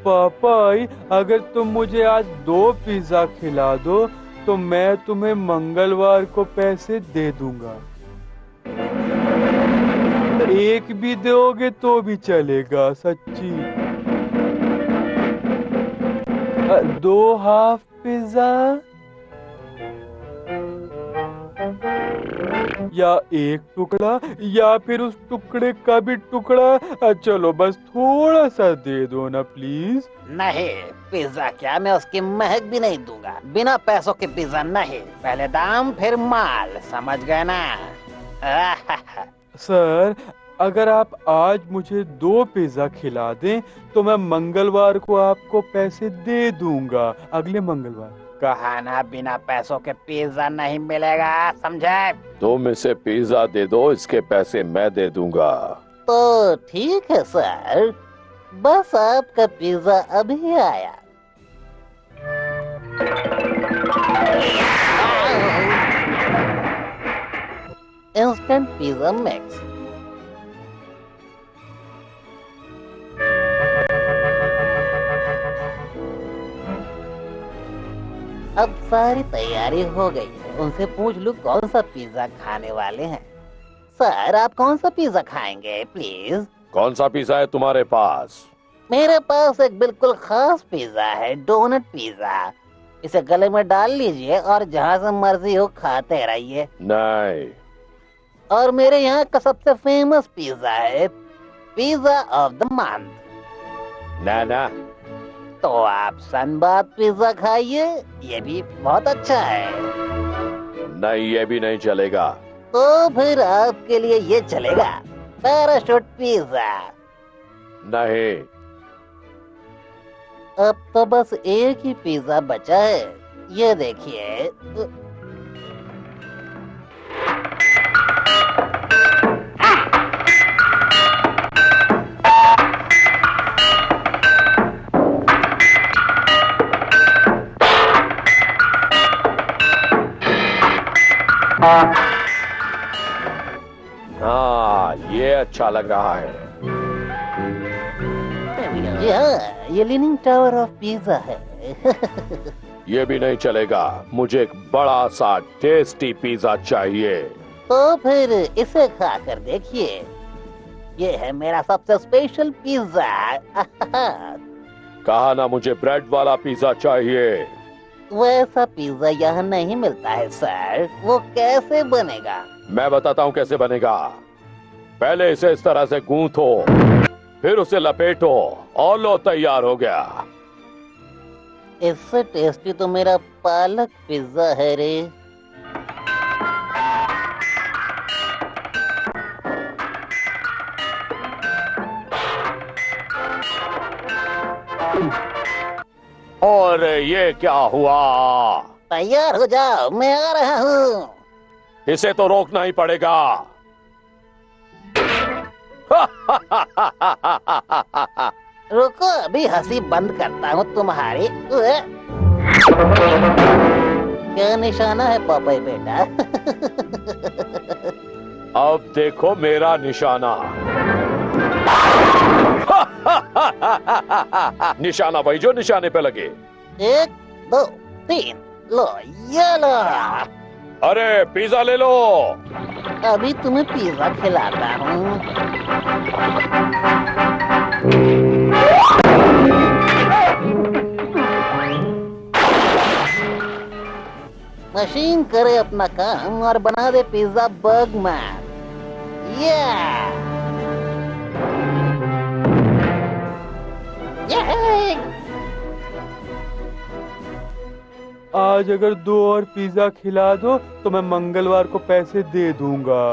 पापाई, अगर तुम मुझे आज 2 पिज्जा खिला दो तो मैं तुम्हें मंगलवार को पैसे दे दूंगा। एक भी दोगे तो भी चलेगा, सच्ची। 2 हाफ पिज्जा या 1 टुकड़ा या फिर उस टुकड़े का भी टुकड़ा। चलो बस थोड़ा सा दे दो ना प्लीज। नहीं, पिज्जा क्या, मैं उसकी महक भी नहीं दूंगा। बिना पैसों के पिज्जा नहीं। पहले दाम फिर माल, समझ गए ना? सर, अगर आप आज मुझे 2 पिज्जा खिला दें तो मैं मंगलवार को आपको पैसे दे दूंगा, अगले मंगलवार। कहा ना, बिना पैसों के पिज्जा नहीं मिलेगा, समझे? तुम इसे पिज्जा दे दो, इसके पैसे मैं दे दूंगा। तो ठीक है सर, बस आपका पिज्जा अभी आया। Instant pizza mix. अब सारी तैयारी हो गई है। उनसे पूछ लूं कौन सा पिज्जा खाने वाले हैं। सर, आप कौन सा पिज्जा खाएंगे प्लीज? कौन सा पिज्जा है तुम्हारे पास? मेरे पास एक बिल्कुल खास पिज्जा है, डोनट पिज्जा। इसे गले में डाल लीजिए और जहाँ से मर्जी हो खाते रहिए। नहीं। और मेरे यहाँ का सबसे फेमस पिज्जा है, पिज्जा ऑफ द मंथ। ना। तो आप सनबाथ पिज्जा खाइए, ये भी बहुत अच्छा है। नहीं, ये भी नहीं चलेगा। तो फिर आपके लिए ये चलेगा, पैराशूट पिज्जा। नहीं। अब तो बस एक ही पिज्जा बचा है, ये देखिए। हाँ, ये अच्छा लग रहा है। ये लीनिंग टावर ऑफ पिज्जा है। ये भी नहीं चलेगा, मुझे एक बड़ा सा टेस्टी पिज्जा चाहिए। तो फिर इसे खा कर देखिए, ये है मेरा सबसे स्पेशल पिज्जा। कहा ना, मुझे ब्रेड वाला पिज्जा चाहिए। वैसा पिज्जा यहाँ नहीं मिलता है सर, वो कैसे बनेगा? मैं बताता हूँ कैसे बनेगा। पहले इसे इस तरह से गूंथो, फिर उसे लपेटो और लो, तैयार हो गया। इससे टेस्टी तो मेरा पालक पिज्जा है रे। और ये क्या हुआ? तैयार हो जाओ, मैं आ रहा हूँ। इसे तो रोकना ही पड़ेगा। रुको, अभी हंसी बंद करता हूँ तुम्हारी। क्या निशाना है पापा बेटा? अब देखो मेरा निशाना। निशाना वही जो निशाने पे लगे। 1 2 3, लो ये लो। अरे पिज्जा ले लो। अभी तुम्हें पिज्जा खिलाता हूँ। मशीन करे अपना काम और बना दे पिज्जा बर्गमैन। आज अगर 2 और पिज्जा खिला दो तो मैं मंगलवार को पैसे दे दूंगा।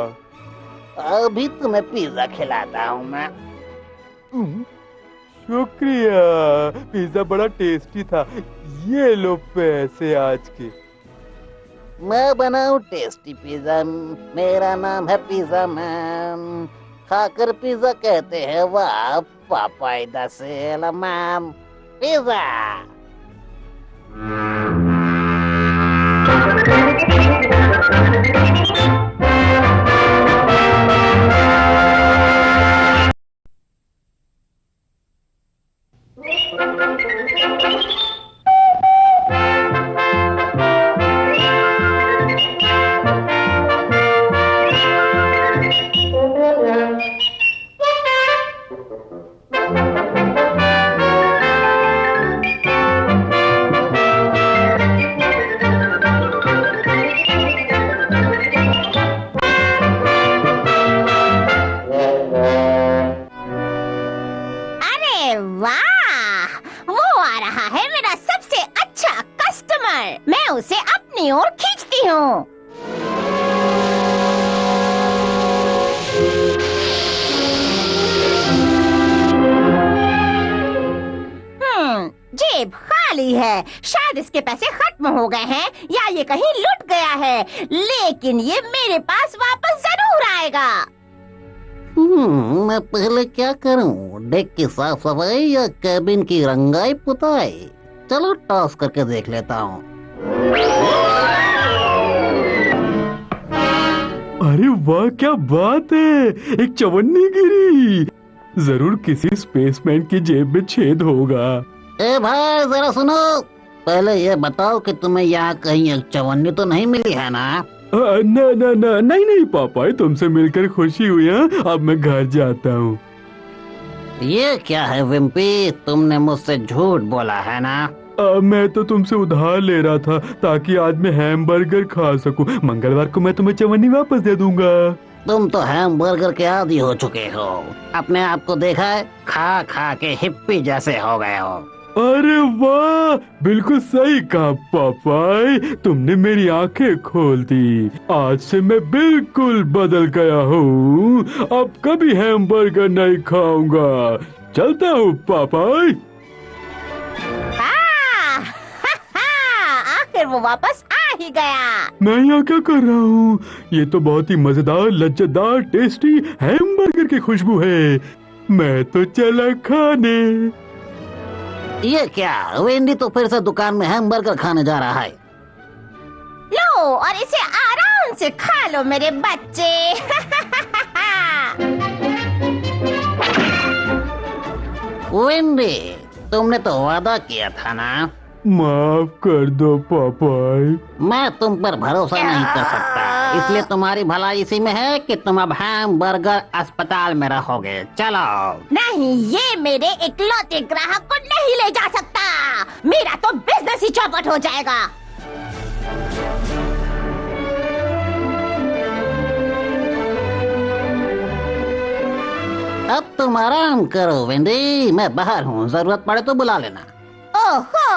अभी तुम्हें पिज्जा खिलाता हूँ मैं। शुक्रिया, पिज्जा बड़ा टेस्टी था। ये लो पैसे आज के। मैं बनाऊं टेस्टी पिज्जा, मेरा नाम है पिज्जा मैन। खाकर पिज्जा कहते हैं वाह पापाई दा सेलमैन पिज्जा। वाह, वो आ रहा है मेरा सबसे अच्छा कस्टमर। मैं उसे अपनी ओर खींचती हूँ। जेब खाली है। शायद इसके पैसे खत्म हो गए हैं या ये कहीं लुट गया है, लेकिन ये मेरे पास वापस जरूर आएगा। मैं पहले क्या करूं, डेक की साफ सफाई या कैबिन की रंगाई पुताई? चलो टॉस करके देख लेता हूं। अरे वाह, क्या बात है, एक चवन्नी गिरी। जरूर किसी स्पेसमैन की जेब में छेद होगा। ए भाई जरा सुनो, पहले ये बताओ कि तुम्हें यहाँ कहीं एक चवन्नी तो नहीं मिली है ना? नहीं पापा, तुमसे मिलकर खुशी हुई है। अब मैं घर जाता हूँ। ये क्या है विम्पी, तुमने मुझसे झूठ बोला है ना? मैं तो तुमसे उधार ले रहा था ताकि आज मैं हैमबर्गर खा सकूं। मंगलवार को मैं तुम्हें चवन्नी वापस दे दूंगा। तुम तो हैमबर्गर के आदी हो चुके हो। अपने आप को देखा है, खा खा के हिप्पी जैसे हो गए हो। अरे वाह, बिल्कुल सही कहा पापाई, तुमने मेरी आंखें खोल दी। आज से मैं बिल्कुल बदल गया हूँ। अब कभी हैमबर्गर नहीं खाऊंगा। चलता हूँ पापाई। आखिर वो वापस आ ही गया। मैं यहाँ क्या कर रहा हूँ? ये तो बहुत ही मजेदार, लज्जतदार, टेस्टी हैमबर्गर की खुशबू है। मैं तो चला खाने। ये क्या, वेंडी तो फिर से दुकान में हैमबर्गर खाने जा रहा है। लो और इसे आराम से खा लो मेरे बच्चे। वेंडी, तुमने तो वादा किया था ना? माफ कर दो पापाई। मैं तुम पर भरोसा नहीं कर सकता, इसलिए तुम्हारी भलाई इसी में है कि तुम अब हैमबर्गर अस्पताल में रहोगे। चलो। नहीं, ये मेरे इकलौते ग्राहक को नहीं ले जा सकता। मेरा तो बिजनेस ही चौपट हो जाएगा। अब तुम आराम करो वेंडी, मैं बाहर हूँ, जरूरत पड़े तो बुला लेना। ओहो,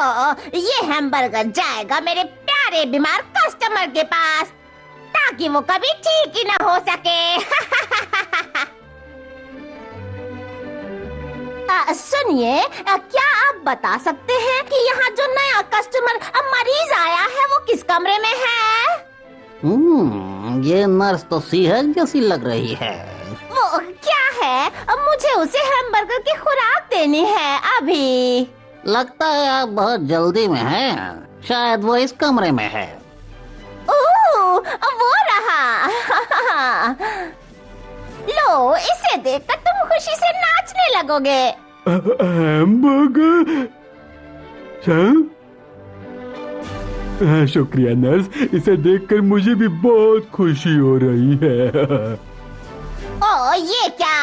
ये हैमबर्गर जाएगा मेरे प्यारे बीमार कस्टमर के पास, ताकि वो कभी ठीक ही ना हो सके। सुनिए, क्या आप बता सकते हैं कि यहाँ जो नया कस्टमर मरीज आया है वो किस कमरे में है? ये नर्स तो सीहर जैसी लग रही है। वो क्या है? मुझे उसे हैमबर्गर की खुराक देनी है अभी। लगता है आप बहुत जल्दी में हैं। शायद वो इस कमरे में है। वो रहा। लो, इसे देखकर तुम खुशी से नाचने लगोगे। हैमबर्गर? शुक्रिया नर्स, इसे देखकर मुझे भी बहुत खुशी हो रही है। ओ, ये क्या?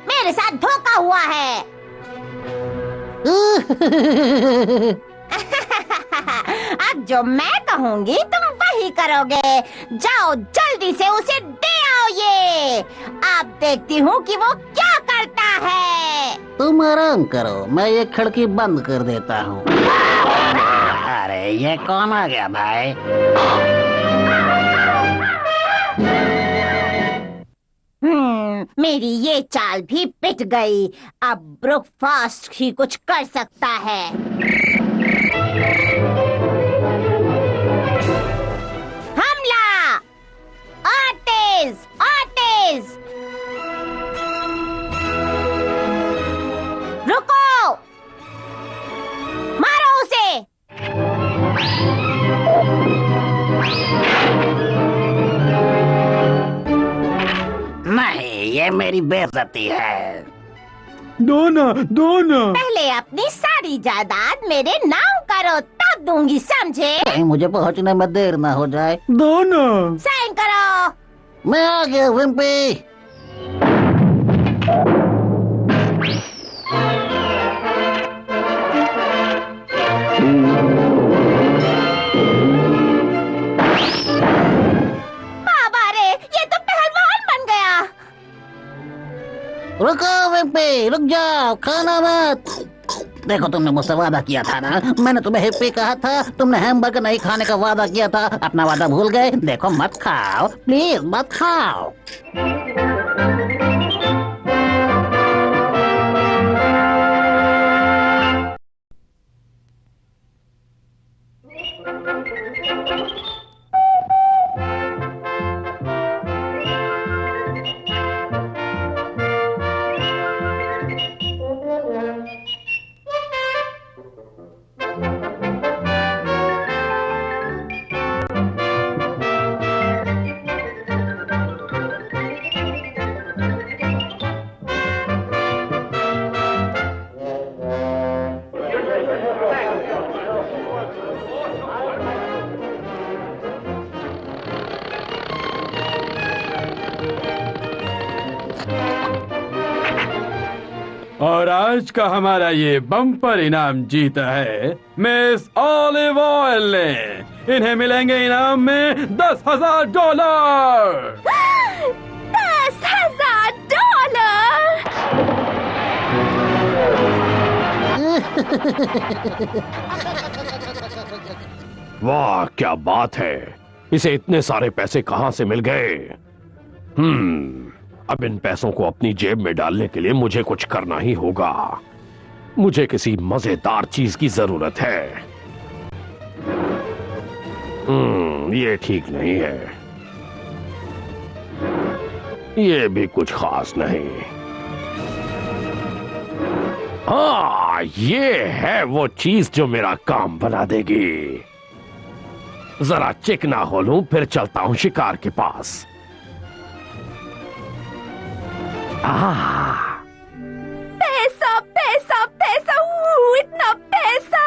मेरे साथ धोखा हुआ है। अब जो मैं कहूँगी तुम वही ही करोगे। जाओ जल्दी से उसे दे आओ ये। अब देखती हूँ कि वो क्या करता है। तुम आराम करो, मैं ये खिड़की बंद कर देता हूँ। अरे ये कौन आ गया भाई? मेरी ये चाल भी पिट गई। अब ब्रुक फास्ट ही कुछ कर सकता है। हमला! आर्टिस! आर्टिस! रुको! मारो उसे! नहीं, ये मेरी बेइज्जती है। दो ना, दो ना। पहले अपनी सारी जायदाद मेरे नाम करो, तब दूंगी, समझे? कहीं मुझे पहुंचने में देर ना हो जाए। दो ना। साइन करो। मैं आ गया विम्पी। बाबा रे, ये तो पहलवान बन गया। रुको विम्पी, रुक जाओ, खाना मत। देखो, तुमने मुझसे वादा किया था ना, मैंने तुम्हें हिप्पी कहा था। तुमने हैमबर्गर नहीं खाने का वादा किया था, अपना वादा भूल गए। देखो, मत खाओ प्लीज, मत खाओ। और आज का हमारा ये बम्पर इनाम जीता है मिस ऑलिव ऑयल ने। इन्हें मिलेंगे इनाम में $10,000। वाह, क्या बात है। इसे इतने सारे पैसे कहां से मिल गए? अब इन पैसों को अपनी जेब में डालने के लिए मुझे कुछ करना ही होगा। मुझे किसी मजेदार चीज की जरूरत है। ये ठीक नहीं है। ये भी कुछ खास नहीं। हाँ, ये है वो चीज जो मेरा काम बना देगी। जरा चिकना हो लूं, फिर चलता हूं शिकार के पास। पैसा पैसा पैसा, इतना पैसा।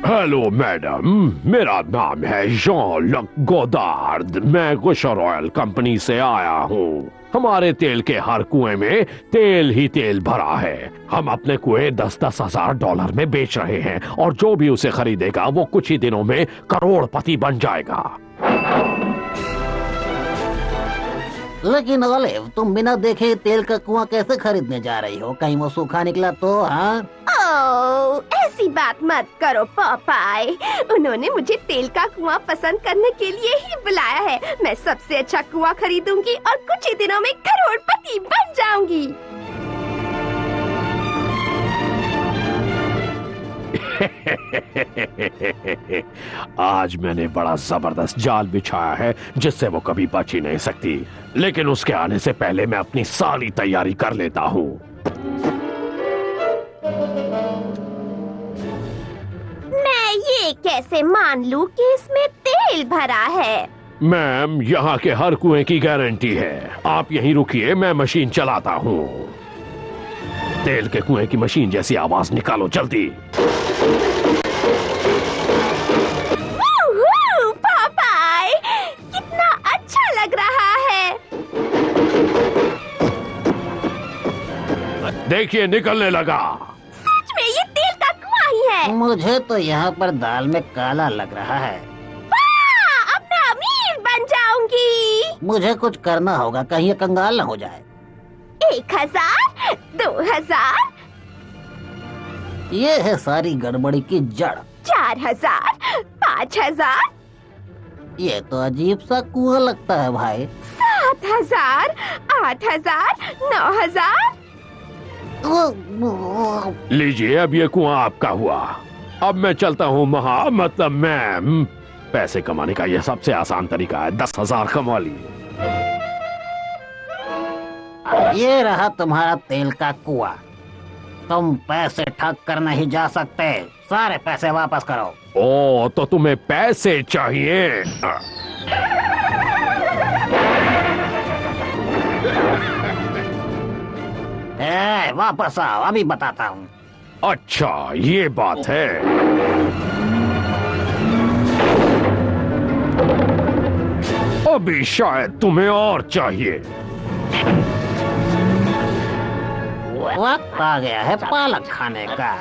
हेलो मैडम, मेरा नाम है जॉन लक गोदार्ड। मैं गुशर ऑयल कंपनी से आया हूँ। हमारे तेल के हर कुएं में तेल ही तेल भरा है। हम अपने कुएं 10-10 हजार डॉलर में बेच रहे हैं और जो भी उसे खरीदेगा वो कुछ ही दिनों में करोड़पति बन जाएगा। लेकिन ऑलिव, तुम बिना देखे तेल का कुआं कैसे खरीदने जा रही हो? कहीं वो सूखा निकला तो? हाँ, ऐसी बात मत करो पॉपाई। उन्होंने मुझे तेल का कुआं पसंद करने के लिए ही बुलाया है। मैं सबसे अच्छा कुआं खरीदूंगी और कुछ ही दिनों में करोड़पति बन जाऊंगी। आज मैंने बड़ा जबरदस्त जाल बिछाया है जिससे वो कभी बच ही नहीं सकती। लेकिन उसके आने से पहले मैं अपनी सारी तैयारी कर लेता हूँ। मैं ये कैसे मान लूं कि इसमें तेल भरा है? मैम, यहाँ के हर कुएं की गारंटी है। आप यहीं रुकिए, मैं मशीन चलाता हूँ। तेल के कुएं की मशीन जैसी आवाज निकालो जल्दी। पापाई, कितना अच्छा लग रहा है। देखिए, निकलने लगा। सच में ये तेल का कुआं ही है। मुझे तो यहाँ पर दाल में काला लग रहा है। वाह, अब मैं अमीर बन जाऊंगी। मुझे कुछ करना होगा, कहीं ये कंगाल न हो जाए। 1000, 2000, ये है सारी गड़बड़ी की जड़। 4000, 5000, ये तो अजीब सा कुआं लगता है भाई। 7000, 8000, 9000। लीजिए, अब ये कुआं आपका हुआ। अब मैं चलता हूँ मतलब मैं पैसे कमाने का ये सबसे आसान तरीका है। 10,000 कमा लिए। ये रहा तुम्हारा तेल का कुआं। तुम पैसे ठग कर नहीं जा सकते, सारे पैसे वापस करो। ओ, तो तुम्हें पैसे चाहिए? वापस आओ, अभी बताता हूँ। अच्छा, ये बात है। अभी शायद तुम्हें और चाहिए। वक्त आ गया है पालक खाने का।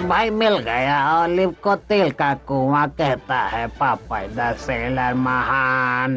भाई मिल गया। ऑलिव को तेल का कुआं कहता है पापाई द सेलर महान।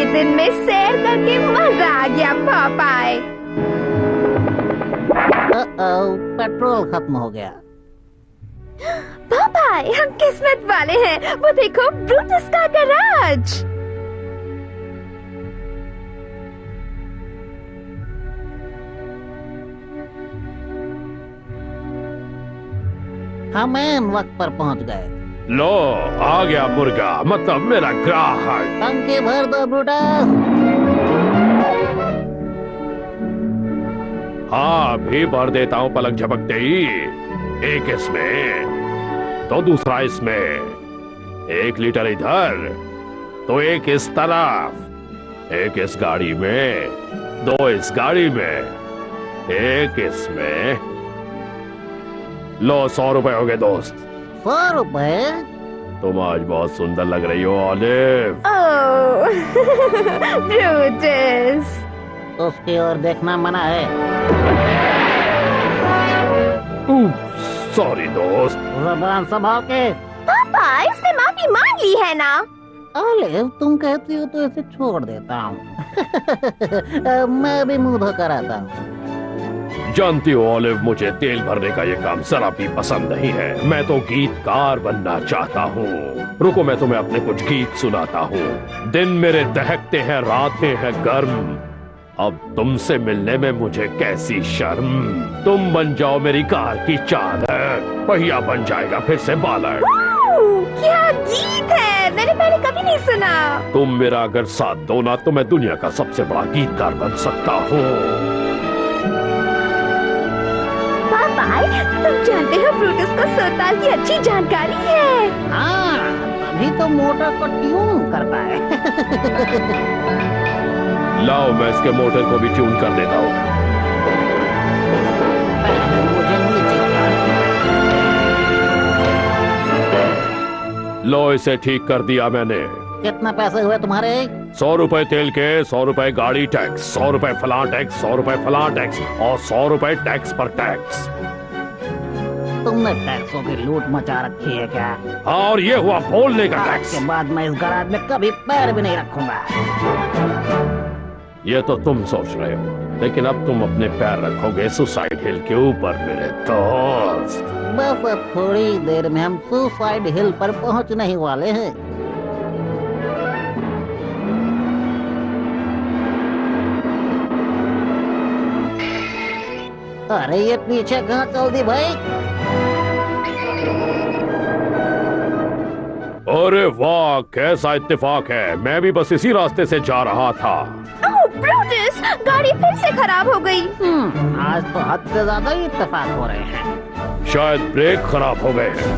दिन में सैर करके मजा आ गया पापाई। पेट्रोल खत्म हो गया। पापाई, हम किस्मत वाले हैं। वो देखो, ब्रूटस का गैराज। हम ऐन वक्त पर पहुंच गए। लो, आ गया मुर्गा, मतलब मेरा ग्राहक। टंकी भर दो ब्रूटस। हाँ, भी भर देता हूँ पलक झपकते ही। एक इसमें तो दूसरा इसमें। 1 लीटर इधर तो 1 इस तरफ। 1 इस गाड़ी में, 2 इस गाड़ी में, 1 इसमें। लो, 100 रुपए हो गए दोस्त। 100 रुपए? तुम आज बहुत सुंदर लग रही हो ऑलिव। ब्रूटस, उसकी ओर देखना मना है। सॉरी दोस्त। जबान संभाल के। पापा, इसने माफी मांग ली है ना? ऑलिव, तुम कहती हो तो इसे छोड़ देता हूँ। मैं भी मुंह धोकर आता हूँ। जानती हो ऑलिव, मुझे तेल भरने का ये काम जरा भी पसंद नहीं है। मैं तो गीतकार बनना चाहता हूँ। रुको, मैं तुम्हें अपने कुछ गीत सुनाता हूँ। दिन मेरे दहकते हैं, रातें हैं गर्म। अब तुमसे मिलने में मुझे कैसी शर्म। तुम बन जाओ मेरी कार की चादर, पहिया बन जाएगा फिर से बालक। क्या गीत है, मैंने पहले कभी नहीं सुना। तुम मेरा अगर साथ दो ना तो मैं दुनिया का सबसे बड़ा गीतकार बन सकता हूँ। तुम जानते हो ब्रूटस को सुरताल की अच्छी जानकारी है। हाँ, तभी तो मोटर को ट्यून करता है। लाओ मैं इसके मोटर को भी ट्यून कर देता हूँ। पहले मुझे नीचे उतार। लो इसे ठीक कर दिया मैंने। कितना पैसे हुए तुम्हारे? 100 रुपए तेल के, 100 रुपए गाड़ी टैक्स, 100 रुपए फलां टैक्स, 100 रुपए फलां टैक्स और 100 रुपए टैक्स पर टैक्स। तुमने टैक्सों की लूट मचा रखी है क्या? हाँ, और ये हुआ बोलने का टैक्स। के बाद मैं इस गराज में कभी पैर भी नहीं रखूंगा। ये तो तुम सोच रहे हो, लेकिन अब तुम अपने पैर रखोगे सुसाइड हिल के ऊपर मेरे दोस्त। बस अब थोड़ी देर में हम सुसाइड हिल पर पहुंचने ही वाले हैं। अरे ये पीछे कहाँ चल दी भाई? अरे वाह, कैसा इत्तेफाक है, मैं भी बस इसी रास्ते से जा रहा था। ओह ब्रूटस, गाड़ी फिर से खराब हो गई। आज तो हद से ज्यादा ही इत्तेफाक हो रहे हैं। शायद ब्रेक खराब हो गए हैं।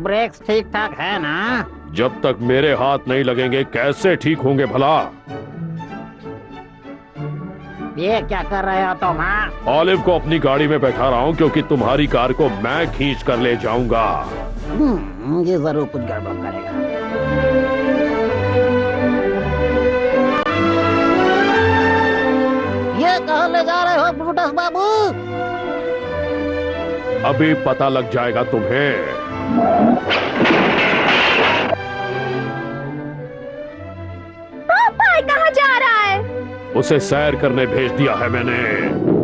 ब्रेक्स ठीक ठाक है ना? जब तक मेरे हाथ नहीं लगेंगे कैसे ठीक होंगे भला? ये क्या कर रहे हो तुम? ऑलिव को अपनी गाड़ी में बैठा रहा हूँ क्योंकि तुम्हारी कार को मैं खींच कर ले जाऊंगा। ये जरूर कुछ गड़बड़ करेगा। ये कहाँ ले जा रहे हो ब्रूटस बाबू? अभी पता लग जाएगा तुम्हें। पापा कहाँ जा रहा है? उसे सैर करने भेज दिया है मैंने।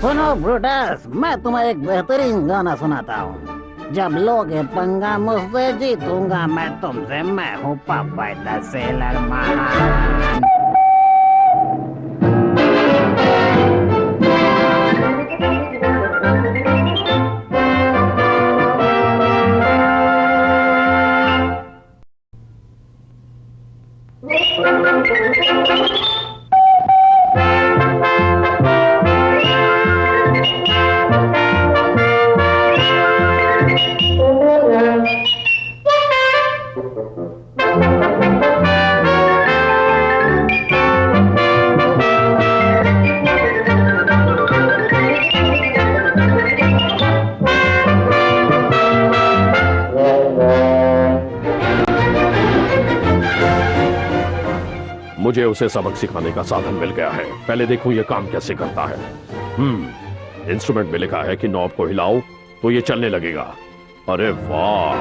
सुनो ब्रूटस, मैं तुम्हें एक बेहतरीन गाना सुनाता हूँ। जब लोगे पंगा मुझसे जीतूंगा मैं तुमसे, मैं हूँ पापाई द सेलर महान। मुझे उसे सबक सिखाने का साधन मिल गया है। पहले देखूं ये काम कैसे करता है। इंस्ट्रूमेंट में लिखा है कि नॉब को हिलाओ तो ये चलने लगेगा। अरे वाह,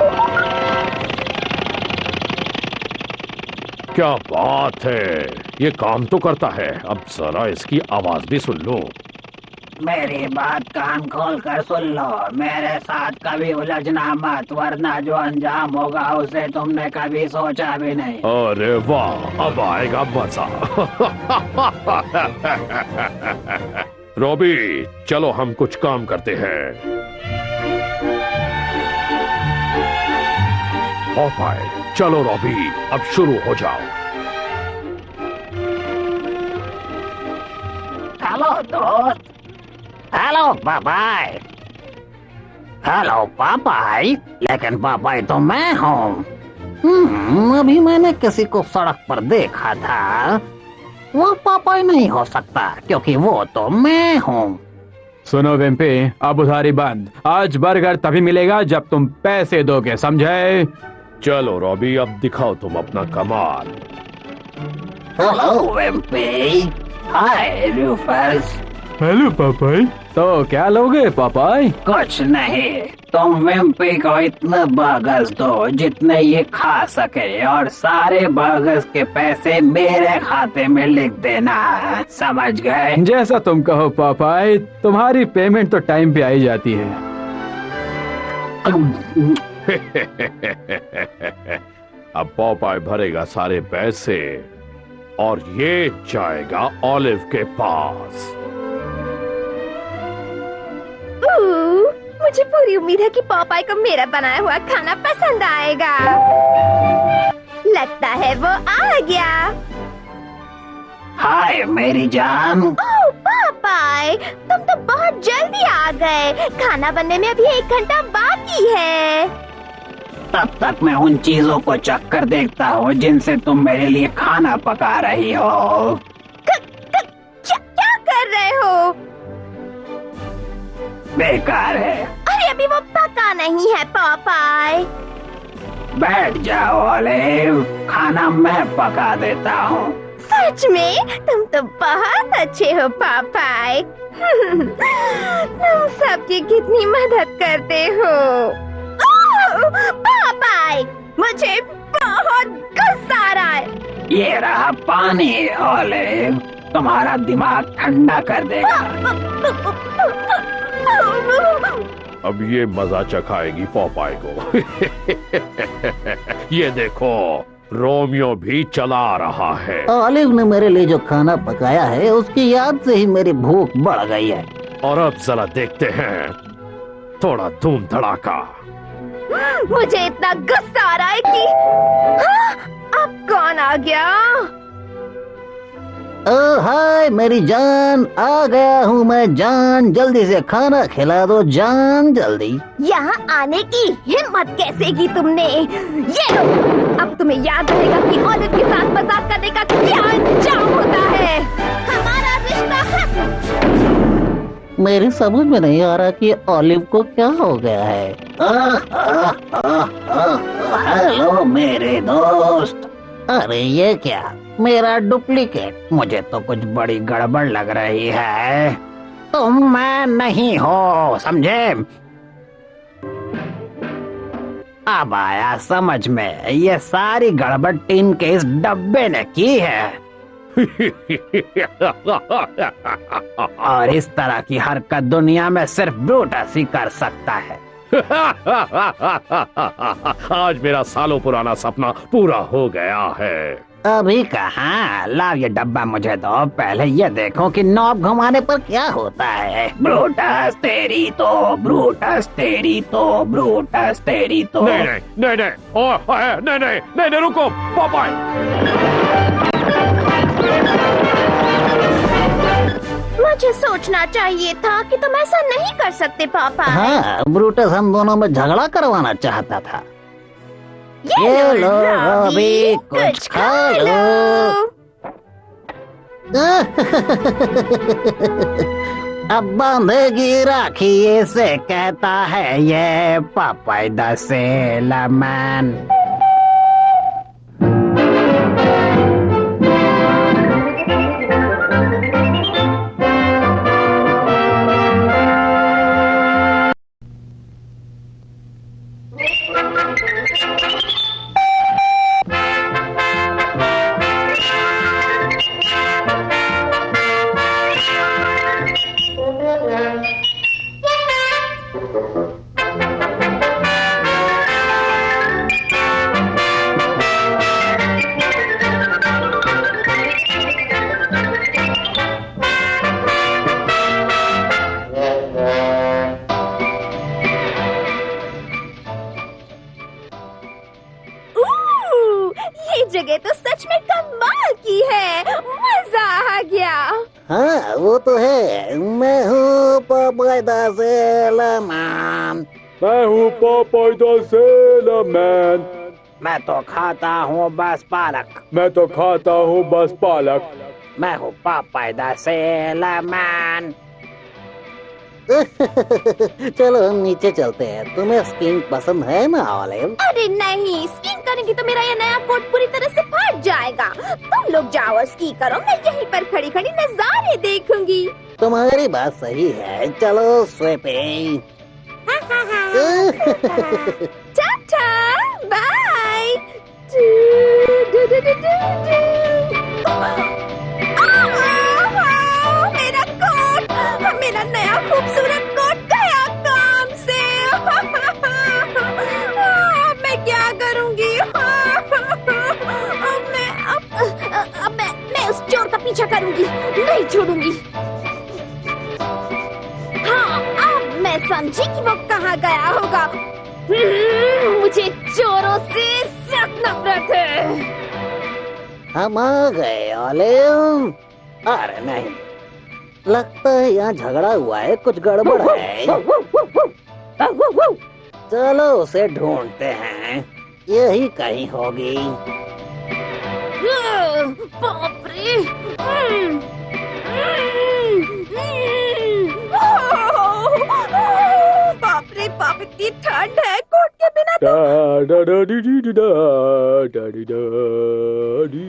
क्या बात है, ये काम तो करता है। अब जरा इसकी आवाज भी सुन लो। मेरी बात कान खोल कर सुन लो, मेरे साथ कभी उलझना मत, वरना जो अंजाम होगा उसे तुमने कभी सोचा भी नहीं। अरे वाह, अब आएगा मजा। रॉबी, चलो हम कुछ काम करते हैं। पॉपाई, चलो रॉबी, अब शुरू हो जाओ। हेलो दोस्त। हेलो पापाई। हेलो पापाई, लेकिन पापाई तो मैं हूँ। अभी मैंने किसी को सड़क पर देखा था। वो पापाई नहीं हो सकता क्योंकि वो तो मैं हूँ। सुनो विम्पी, अब उधारी बंद। आज बर्गर तभी मिलेगा जब तुम पैसे दोगे, समझे? चलो रॉबी, अब दिखाओ तुम अपना कमाल। Hello Wimpy. Hi Rufus. Hello Papai. तो क्या लोगे पापाई? कुछ नहीं, तुम विम्पी को इतना बर्गर्स दो जितने ये खा सके और सारे बर्गर्स के पैसे मेरे खाते में लिख देना, समझ गए? जैसा तुम कहो पापाई, तुम्हारी पेमेंट तो टाइम पे आई जाती है। अब पॉपाई भरेगा सारे पैसे और ये जाएगा ऑलिव के पास। मुझे पूरी उम्मीद है कि पॉपाई को मेरा बनाया हुआ खाना पसंद आएगा। लगता है वो आ गया। हाय मेरी जान। ओह पॉपाई, तुम तो बहुत जल्दी आ गए। खाना बनने में अभी 1 घंटा बाकी है। तब तक मैं उन चीजों को चख कर देखता हूँ जिनसे तुम मेरे लिए खाना पका रही हो। क्या कर रहे हो? बेकार है। अरे अभी वो पका नहीं है पॉपाई। बैठ जाओ ऑलिव, खाना मैं पका देता हूँ। सच में? तुम तो बहुत अच्छे हो पॉपाई। तुम सबकी कितनी मदद करते हो। पॉपाई, मुझे बहुत गुस्सा आ रहा है। ये रहा पानी ऑलिव, तुम्हारा दिमाग ठंडा कर देगा। अब ये मजा चखाएगी पॉपाई को। ये देखो, रोमियो भी चला रहा है। ऑलिव ने मेरे लिए जो खाना पकाया है उसकी याद से ही मेरी भूख बढ़ गई है। और अब जरा देखते हैं थोड़ा धूम धड़ाका। मुझे इतना गुस्सा आ रहा है कि अब कौन आ गया? ओ हाय मेरी जान, आ गया हूँ मैं जान। जल्दी से खाना खिला दो जान, जल्दी। यहाँ आने की हिम्मत कैसे की तुमने? ये लो, अब तुम्हें याद रहेगा कि ऑलिव के साथ मजाक करने का क्या अंजाम होता है। हमारा रिश्ता खत्म। मेरी समझ में नहीं आ रहा कि ऑलिव को क्या हो गया है। हेलो मेरे दोस्त। अरे ये क्या, मेरा डुप्लीकेट? मुझे तो कुछ बड़ी गड़बड़ लग रही है। तुम मैं नहीं हो, समझे? अब आया समझ में, ये सारी गड़बड़ टीन के इस डब्बे ने की है। और इस तरह की हरकत दुनिया में सिर्फ ब्रूटस ही कर सकता है। आज मेरा सालों पुराना सपना पूरा हो गया है। अभी कहाँ? लाओ ये डब्बा मुझे दो, पहले ये देखो कि नॉब घुमाने पर क्या होता है। ब्रूटस तेरी तो, ब्रूटस तेरी तो, ब्रूटस तेरी तो। नहीं नहीं नहीं नहीं, नहीं नहीं नहीं नहीं, रुको पॉपाई। मुझे सोचना चाहिए था कि तुम ऐसा नहीं कर सकते पापा। हाँ, ब्रूटस हम दोनों में झगड़ा करवाना चाहता था। ये लो रॉबी, कुछ खा लो। अब बांधेगी राखी, इसे कहता है ये पापाई द सेलर मैन। जगह तो सच में कमाल की है, मजा आ गया। हाँ वो तो है। मैं हूँ पापाई द सेलर मैन। मैं हूँ पापाई द सेलर मैन। मैं तो खाता हूँ बस पालक। मैं तो खाता हूँ बस पालक। मैं हूँ पापाई द सेलर मैन। चलो हम नीचे चलते हैं। तुम्हें स्कीइंग पसंद है ना ऑलिव? अरे नहीं, स्कीइंग करेंगी तो मेरा ये नया कोट पूरी तरह से फट जाएगा। तुम लोग जाओ और स्की करो, मैं यहीं पर खड़ी खड़ी नजारे देखूंगी। तुम्हारी बात सही है, चलो स्वीपिंग। Tata bye. मेरा कोट, मेरा नया खूबसूरत कोट गया काम से। मैं क्या करूंगी? मैं उस चोर का पीछा करूंगी, नहीं छोड़ूंगी। हाँ, अब मैं समझी कि वो कहाँ गया होगा। मुझे चोरों से सख्त नफरत है। हम आ गए ओलिव। अरे नहीं, लगता है यहाँ झगड़ा हुआ है, कुछ गड़बड़ है। चलो उसे ढूंढते हैं, यही कहीं होगी। बाप रे! बाप रे बाप, इतनी ठंड है, कोट के बिना तो। डा डा डी डी डी डा डा डी डा डी।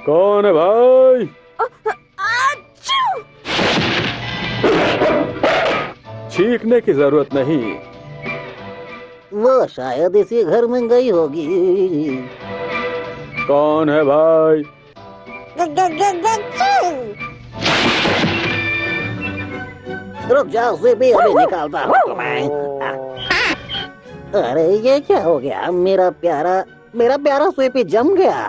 कौन है भाई? चीखने की जरूरत नहीं। वो शायद इसी घर में गई होगी। कौन है भाई? रुक जाओ, उसे भी अभी निकालता हूँ तुम्हें। अरे ये क्या हो गया? मेरा प्यारा स्वीपी जम गया।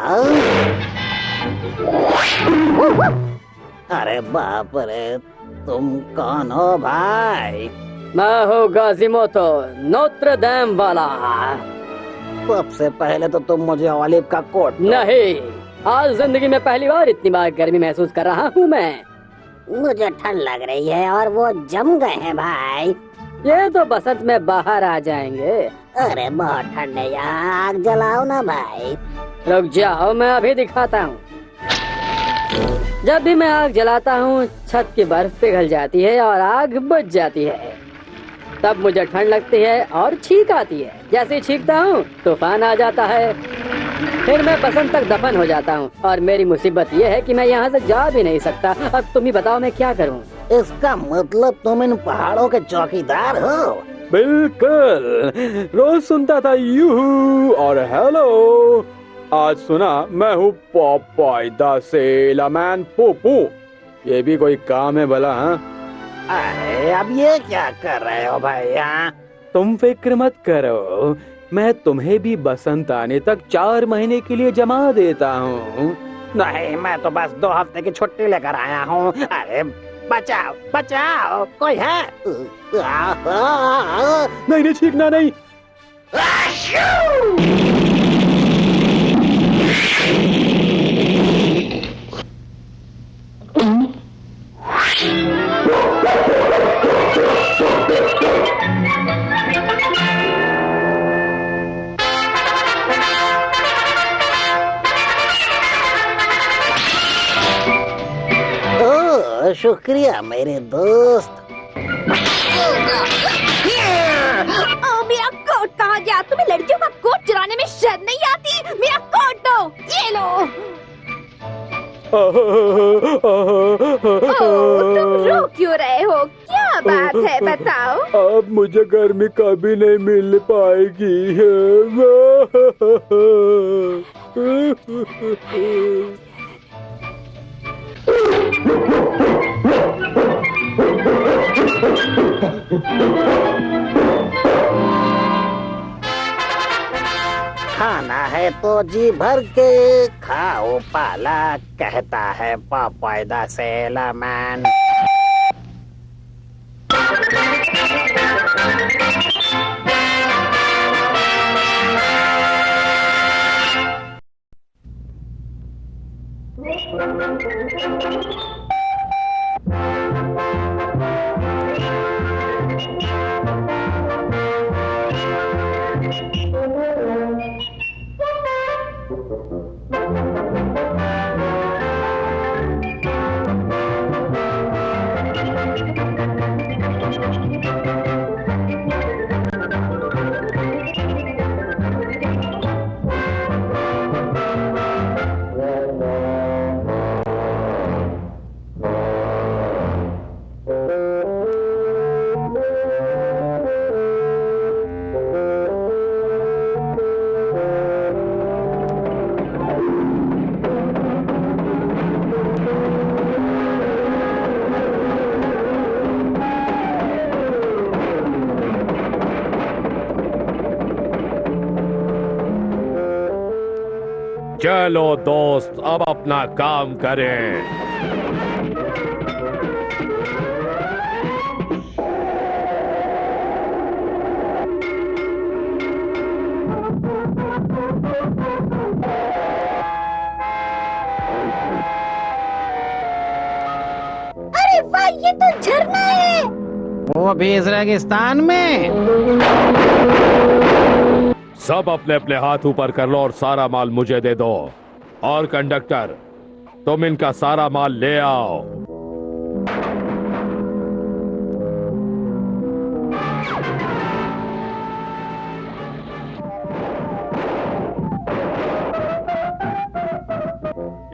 अरे बाप रे, तुम कौन हो भाई? मैं हूँ गाजीमोतो, नोत्र डैम वाला। सबसे पहले तो तुम मुझे ऑलिव का कोट दो। नहीं, आज जिंदगी में पहली बार इतनी बार गर्मी महसूस कर रहा हूँ मैं। मुझे ठंड लग रही है और वो जम गए हैं भाई। ये तो बसंत में बाहर आ जाएंगे। अरे बहुत ठंड है यहाँ, आग जलाओ ना भाई। रुक जाओ, मैं अभी दिखाता हूँ। जब भी मैं आग जलाता हूँ, छत की बर्फ पिघल जाती है और आग बुझ जाती है। तब मुझे ठंड लगती है और छींक आती है। जैसे ही छींकता हूँ, तूफान आ जाता है। फिर मैं बसंत तक दफन हो जाता हूँ और मेरी मुसीबत ये है कि मैं यहाँ से जा भी नहीं सकता। अब तुम ही बताओ मैं क्या करूँ? इसका मतलब तुम इन पहाड़ों के चौकीदार हो? बिल्कुल, रोज सुनता था यूहू और हेलो। आज सुना मैं हूँ पॉपाई द सेलरमैन पोपू। ये भी कोई काम है भला? हाँ, अरे अब ये क्या कर रहे हो भैया? तुम फिक्र मत करो, मैं तुम्हें भी बसंत आने तक 4 महीने के लिए जमा देता हूँ। नहीं, मैं तो बस 2 हफ्ते की छुट्टी लेकर आया हूँ। अरे बचाओ बचाओ, कोई है? नहीं नहीं, छींकना नहीं। शुक्रिया मेरे दोस्त। मेरा कोट कहाँ गया? तुम्हें लड़कियों का कोट चुराने में शर्म नहीं आती? मेरा कोट दो, ये लो। तुम रो क्यों रहे हो? क्या बात है, बताओ। अब मुझे गर्मी कभी नहीं मिल पाएगी। खाना है तो जी भर के खाओ पाला, कहता है पॉपाई द सेलरमैन। चलो दोस्त, अब अपना काम करें। अरे वाह, ये तो झरना है। वो भी इस रेगिस्तान में। सब अपने अपने हाथ ऊपर कर लो और सारा माल मुझे दे दो। और कंडक्टर, तुम इनका सारा माल ले आओ।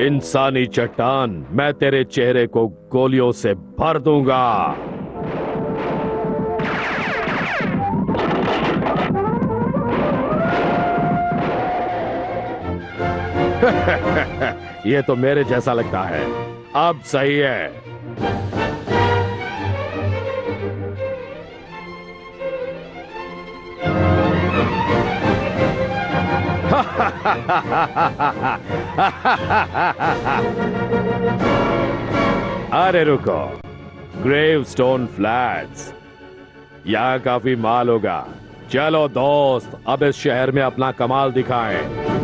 इंसानी चट्टान, मैं तेरे चेहरे को गोलियों से भर दूंगा। ये तो मेरे जैसा लगता है। अब सही है। अरे रुको, ग्रेवस्टोन फ्लैट्स, यहाँ काफी माल होगा। चलो दोस्त, अब इस शहर में अपना कमाल दिखाएं।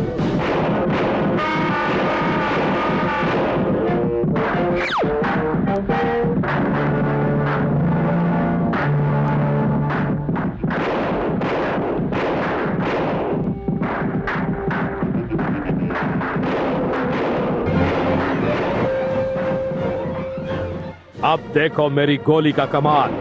अब देखो मेरी गोली का कमाल।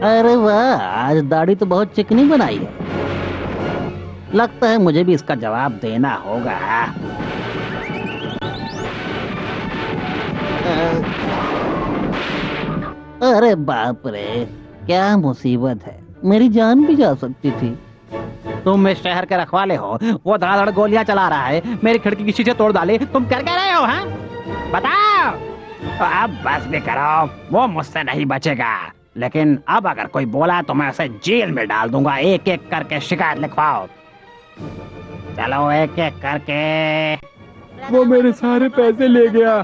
अरे वाह, आज दाढ़ी तो बहुत चिकनी बनाई है। लगता है मुझे भी इसका जवाब देना होगा। अरे बाप रे, क्या मुसीबत है, मेरी जान भी जा सकती थी। तुम इस शहर के रखवाले हो, वो धड़ाधड़ गोलियां चला रहा है, मेरी खिड़की की शीशे तोड़ डाले, तुम कर क्या रहे हो? हाँ बताओ। तो अब बस भी करो, वो मुझसे नहीं बचेगा। लेकिन अब अगर कोई बोला तो मैं उसे जेल में डाल दूंगा। एक एक करके शिकायत लिखवाओ। चलो एक एक करके। वो मेरे सारे पैसे ले गया,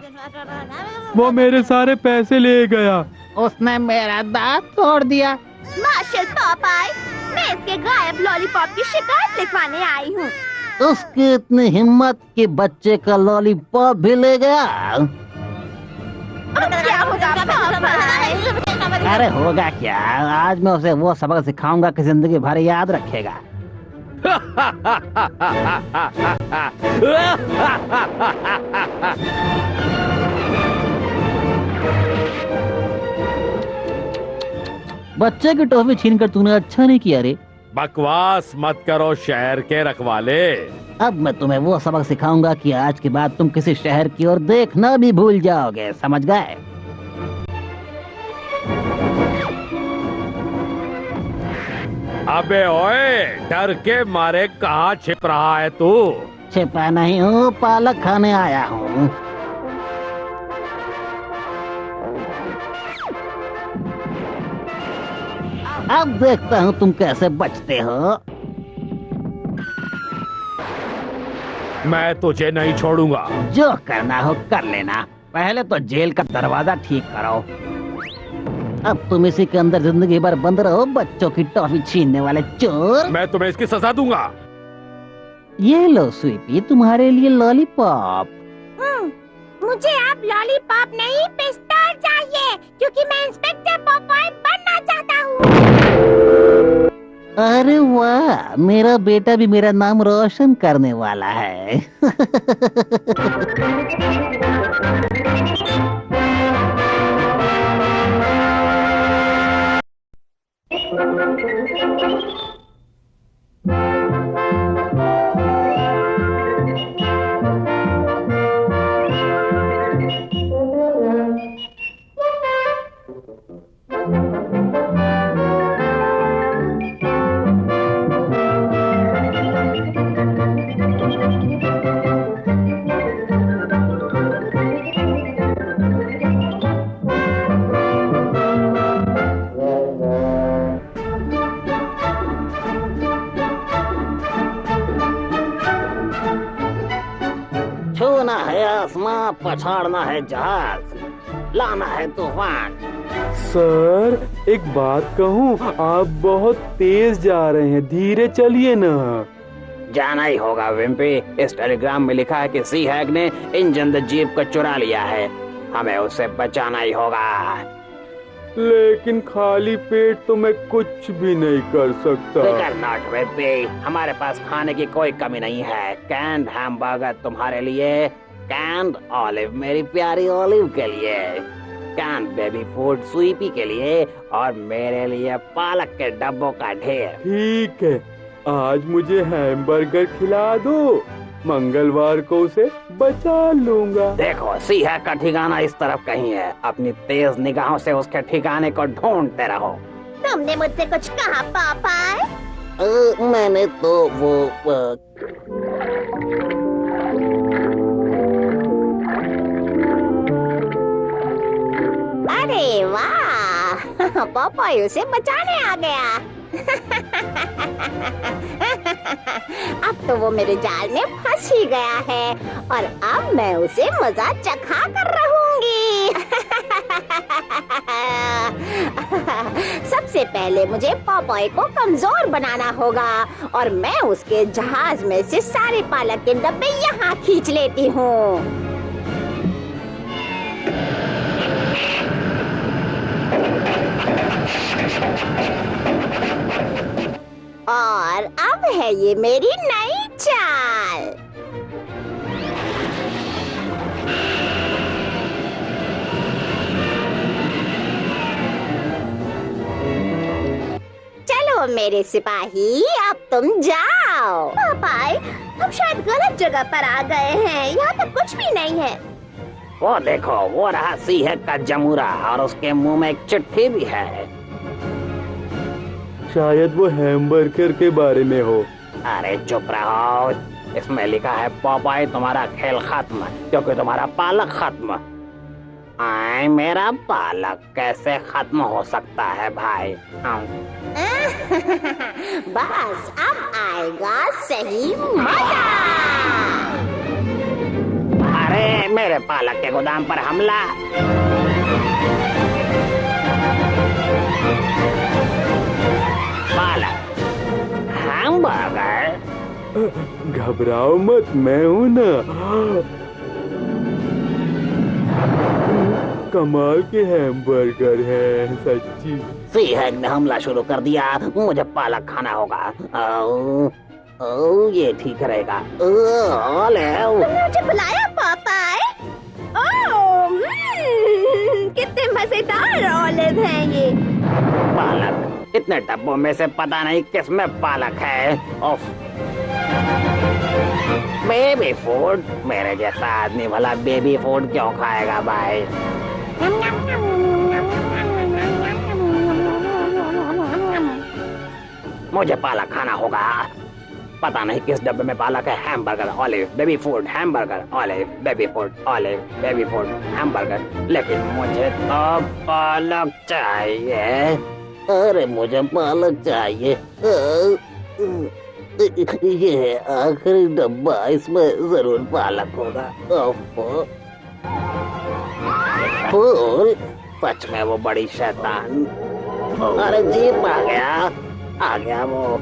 वो मेरे सारे पैसे ले गया। उसने मेरा दांत तोड़ दिया। मार्शल पॉपाई, मैं इसके गायब लॉलीपॉप की शिकायत लिखवाने आई हूँ। उसकी इतनी हिम्मत कि बच्चे का लॉलीपॉप भी ले गया। अब क्या होगा पॉपाई? अरे होगा क्या, आज मैं उसे वो सबक सिखाऊंगा कि जिंदगी भर याद रखेगा। बच्चे की टॉफी छीनकर तूने अच्छा नहीं किया रे। बकवास मत करो शहर के रखवाले। अब मैं तुम्हें वो सबक सिखाऊंगा कि आज के बाद तुम किसी शहर की ओर देखना भी भूल जाओगे, समझ गए? अबे ओए, डर के मारे कहाँ छिप रहा है तू? छिपा नहीं हूँ, पालक खाने आया हूँ। अब देखता हूँ तुम कैसे बचते हो। मैं तुझे नहीं छोड़ूंगा। जो करना हो कर लेना, पहले तो जेल का दरवाजा ठीक करो। अब तुम इसी के अंदर जिंदगी भर बंद रहो, बच्चों की टॉफी छीनने वाले चोर। मैं तुम्हें इसकी सजा दूंगा। ये लो स्वीपी, तुम्हारे लिए लॉलीपॉप। मुझे अब लॉलीपॉप नहीं, पिस्तौल चाहिए, क्योंकि मैं इंस्पेक्टर पॉपाई बनना चाहता हूँ। अरे वाह, मेरा बेटा भी मेरा नाम रोशन करने वाला है। आसमां, पछाड़ना है जहाज, लाना है तूफान। सर एक बात कहूँ, आप बहुत तेज जा रहे हैं, धीरे चलिए ना। जाना ही होगा विम्पी। इस टेलीग्राम में लिखा है कि सी हैग ने इंजन द जीप को चुरा लिया है, हमें उसे बचाना ही होगा। लेकिन खाली पेट तो मैं कुछ भी नहीं कर सकता। फिकर नॉट विम्पी, हमारे पास खाने की कोई कमी नहीं है। कैंड हैमबर्गर तुम्हारे लिए, कैंड ऑलिव मेरी प्यारी ऑलिव के लिए, कैंड बेबी फूड स्वीपी के लिए, और मेरे लिए पालक के डब्बों का ढेर। ठीक है, आज मुझे हैमबर्गर खिला दो, मंगलवार को उसे बचा लूंगा। देखो सी हैग का ठिकाना इस तरफ कहीं है, अपनी तेज निगाहों से उसके ठिकाने को ढूंढते रहो। तुमने मुझसे कुछ कहा पापाई? मैंने तो वो अरे वाह, पापाई उसे बचाने आ गया। अब तो वो मेरे जाल में फंस ही गया है और अब मैं उसे मजा चखा कर रहूंगी। सबसे पहले मुझे पॉपॉय को कमजोर बनाना होगा और मैं उसके जहाज में से सारे पालक के डब्बे यहाँ खींच लेती हूँ। और अब है ये मेरी नई चाल। चलो मेरे सिपाही, अब तुम जाओ। पापाई, हम शायद गलत जगह पर आ गए हैं, यहाँ तो कुछ भी नहीं है। वो देखो, वो रहा सी हैग का जमूरा और उसके मुंह में एक चिट्ठी भी है। शायद वो हैमबर्गर के बारे में हो। अरे चुप रहो, इसमें लिखा है पॉपाई तुम्हारा खेल खत्म क्योंकि तुम्हारा पालक खत्म। आए मेरा पालक कैसे खत्म हो सकता है भाई? बस अब आएगा सही मजा। अरे मेरे पालक के गोदाम पर हमला। पालक हैमबर्गर, घबराओ मत, मैं हूँ ना। कमाल के हैमबर्गर है सच्ची। सी हैग ने हमला शुरू कर दिया, मुझे पालक खाना होगा। ओ, ये ठीक रहेगा। तुमने मुझे बुलाया पापाई? कितने मजेदार ऑलिव हैं ये। पालक, इतने डब्बों में से पता नहीं किस में पालक है। ओफ, बेबी फूड, मेरे जैसा आदमी भला बेबी फूड क्यों खाएगा भाई? मुझे पालक खाना होगा। पता नहीं किस डब्बे में पालक है। Hamburger, olive, baby food, hamburger, olive, baby food, olive, baby food, hamburger, लेकिन मुझे तो पालक चाहिए। अरे मुझे पालक चाहिए। ये है आखिरी डब्बा, इसमें जरूर पालक होगा। फूल, सच में वो बड़ी शैतान। अरे जीप आ गया वो।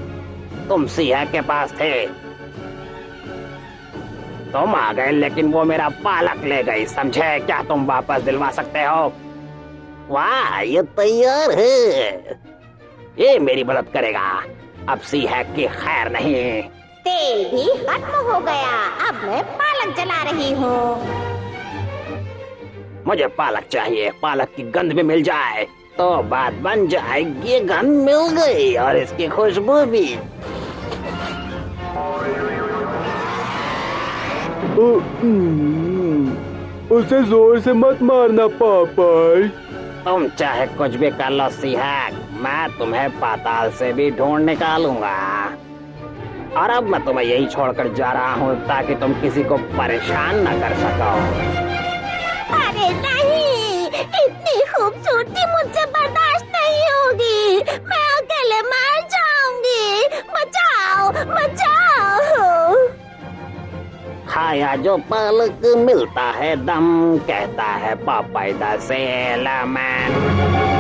तुम सी हैग के पास थे, तुम आ गए, लेकिन वो मेरा पालक ले गई, समझे? क्या तुम वापस दिलवा सकते हो? वाह, ये तैयार है। ये मेरी मदद करेगा। अब सी हैग की खैर नहीं। तेल भी खत्म हो गया, अब मैं पालक जला रही हूँ। मुझे पालक चाहिए, पालक की गंध भी मिल जाए तो बात बन जाएगी। ये गन मिल गई और इसकी खुशबू भी। उसे जोर से मत मारना पापाई। तुम चाहे कुछ भी कर लो सी हैग, मैं तुम्हें पाताल से भी ढूंढ निकालूंगा। और अब मैं तुम्हें यही छोड़कर जा रहा हूँ ताकि तुम किसी को परेशान न कर सको। अरे नहीं, इतनी खूबसूरती मुझसे बर्दाश्त नहीं होगी। मैं अकेले मर जाऊंगी। बचाओ, बचाओ। हाय खाया जो पालक मिलता है दम, कहता है पापाई द सेलमैन।